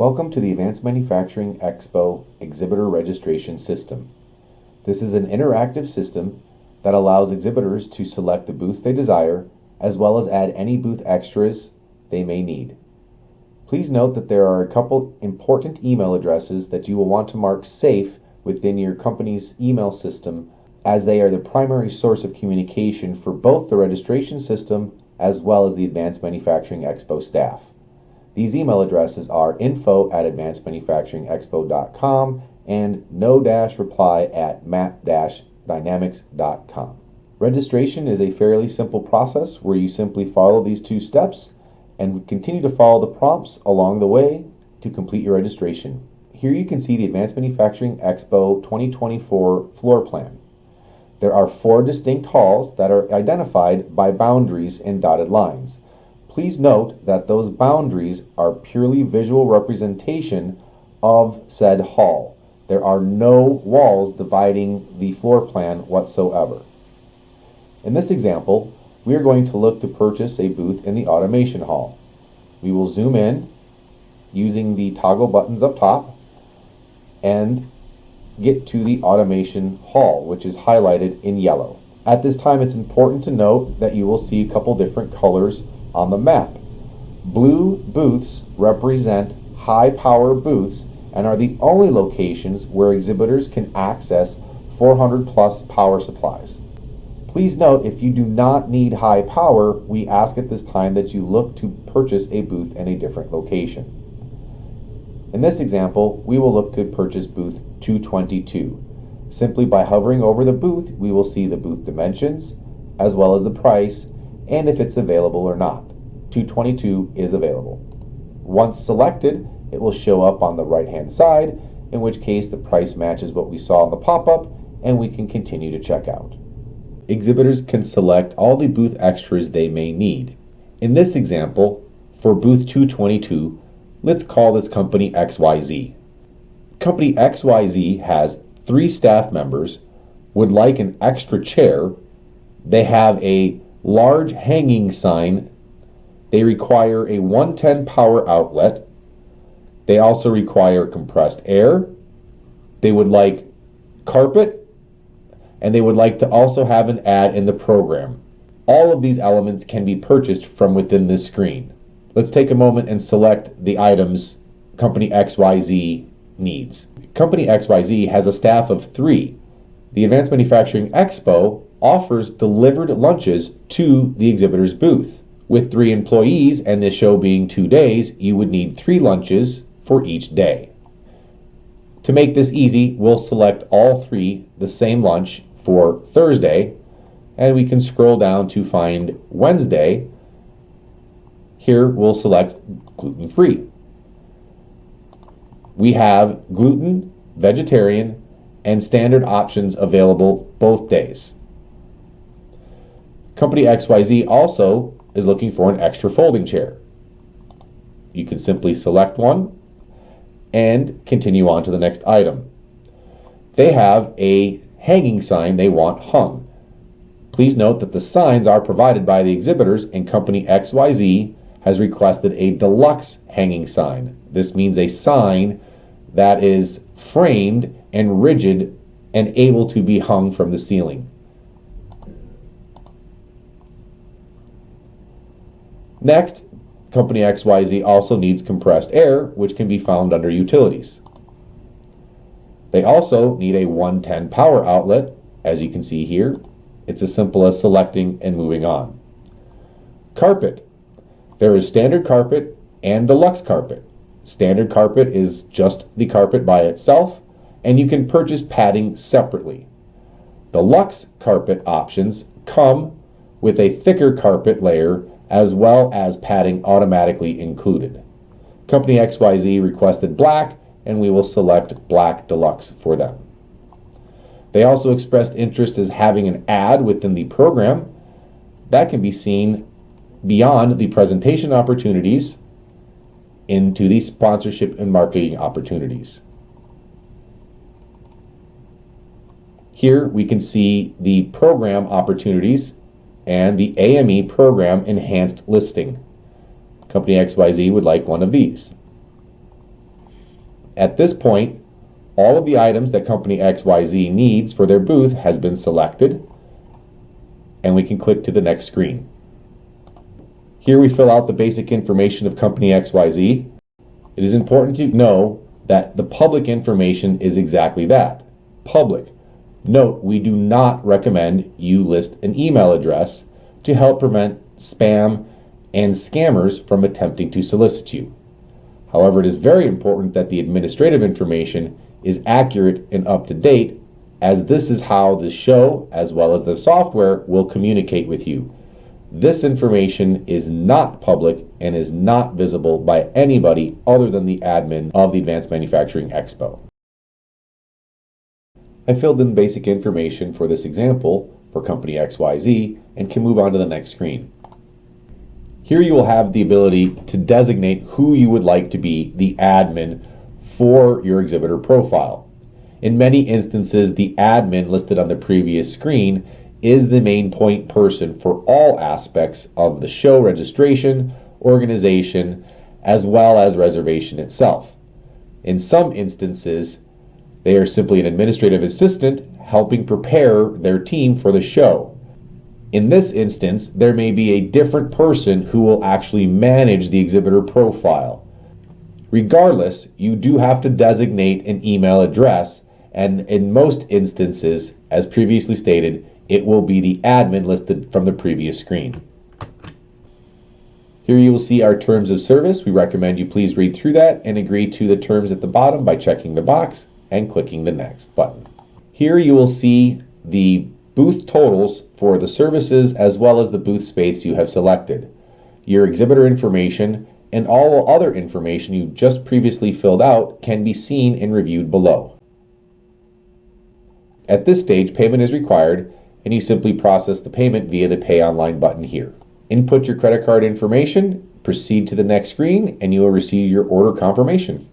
Welcome to the Advanced Manufacturing Expo Exhibitor Registration System. This is an interactive system that allows exhibitors to select the booths they desire, as well as add any booth extras they may need. Please note that there are a couple important email addresses that you will want to mark safe within your company's email system, as they are the primary source of communication for both the registration system as well as the Advanced Manufacturing Expo staff. These email addresses are info@advancedmanufacturingexpo.com and no-reply@map-dynamics.com. Registration is a fairly simple process where you simply follow these two steps and continue to follow the prompts along the way to complete your registration. Here you can see the Advanced Manufacturing Expo 2024 floor plan. There are 4 distinct halls that are identified by boundaries and dotted lines. Please note that those boundaries are purely visual representation of said hall. There are no walls dividing the floor plan whatsoever. In this example, we are going to look to purchase a booth in the automation hall. We will zoom in using the toggle buttons up top and get to the automation hall, which is highlighted in yellow. At this time, it's important to note that you will see a couple different colors on the map. Blue booths represent high power booths and are the only locations where exhibitors can access 400 plus power supplies. Please note, if you do not need high power, we ask at this time that you look to purchase a booth in a different location. In this example, we will look to purchase booth 222. Simply by hovering over the booth, we will see the booth dimensions as well as the price and if it's available or not. 222 is available. Once selected, it will show up on the right hand side, in which case the price matches what we saw in the pop-up and we can continue to check out. Exhibitors can select all the booth extras they may need. In this example, for booth 222, let's call this company XYZ. Company XYZ has 3 staff members, would like an extra chair, they have a large hanging sign, they require a 110 power outlet, they also require compressed air, they would like carpet, and they would like to also have an ad in the program. All of these elements can be purchased from within this screen. Let's take a moment and select the items Company XYZ needs. Company XYZ has a staff of 3. The Advanced Manufacturing Expo offers delivered lunches to the exhibitor's booth. With 3 employees and the show being 2 days, you would need 3 lunches for each day. To make this easy, we'll select all 3 the same lunch for Thursday, and we can scroll down to find Wednesday. Here we'll select gluten-free. We have gluten, vegetarian, and standard options available both days. Company XYZ also is looking for an extra folding chair. You can simply select one and continue on to the next item. They have a hanging sign they want hung. Please note that the signs are provided by the exhibitors, and Company XYZ has requested a deluxe hanging sign. This means a sign that is framed and rigid and able to be hung from the ceiling. Next, Company XYZ also needs compressed air, which can be found under Utilities. They also need a 110 power outlet. As you can see here, it's as simple as selecting and moving on. Carpet. There is standard carpet and deluxe carpet. Standard carpet is just the carpet by itself, and you can purchase padding separately. Deluxe carpet options come with a thicker carpet layer as well as padding automatically included. Company XYZ requested black, and we will select black deluxe for them. They also expressed interest as having an ad within the program that can be seen beyond the presentation opportunities into the sponsorship and marketing opportunities. Here we can see the program opportunities and the AME program enhanced listing. Company XYZ would like one of these. At this point, all of the items that company XYZ needs for their booth has been selected, and we can click to the next screen. Here we fill out the basic information of company XYZ. It is important to know that the public information is exactly that, public. Note, we do not recommend you list an email address to help prevent spam and scammers from attempting to solicit you. However, it is very important that the administrative information is accurate and up to date, as this is how the show, as well as the software, will communicate with you. This information is not public and is not visible by anybody other than the admin of the Advanced Manufacturing Expo. I filled in basic information for this example for company XYZ and can move on to the next screen. Here you will have the ability to designate who you would like to be the admin for your exhibitor profile. In many instances, the admin listed on the previous screen is the main point person for all aspects of the show registration, organization, as well as reservation itself. In some instances, they are simply an administrative assistant helping prepare their team for the show. In this instance, there may be a different person who will actually manage the exhibitor profile. Regardless, you do have to designate an email address, and in most instances, as previously stated, it will be the admin listed from the previous screen. Here you will see our terms of service. We recommend you please read through that and agree to the terms at the bottom by checking the box and clicking the next button. Here you will see the booth totals for the services as well as the booth space you have selected, your exhibitor information, and all other information you just previously filled out can be seen and reviewed below. At this stage, payment is required, and you simply process the payment via the Pay Online button here. Input your credit card information, proceed to the next screen, and you will receive your order confirmation.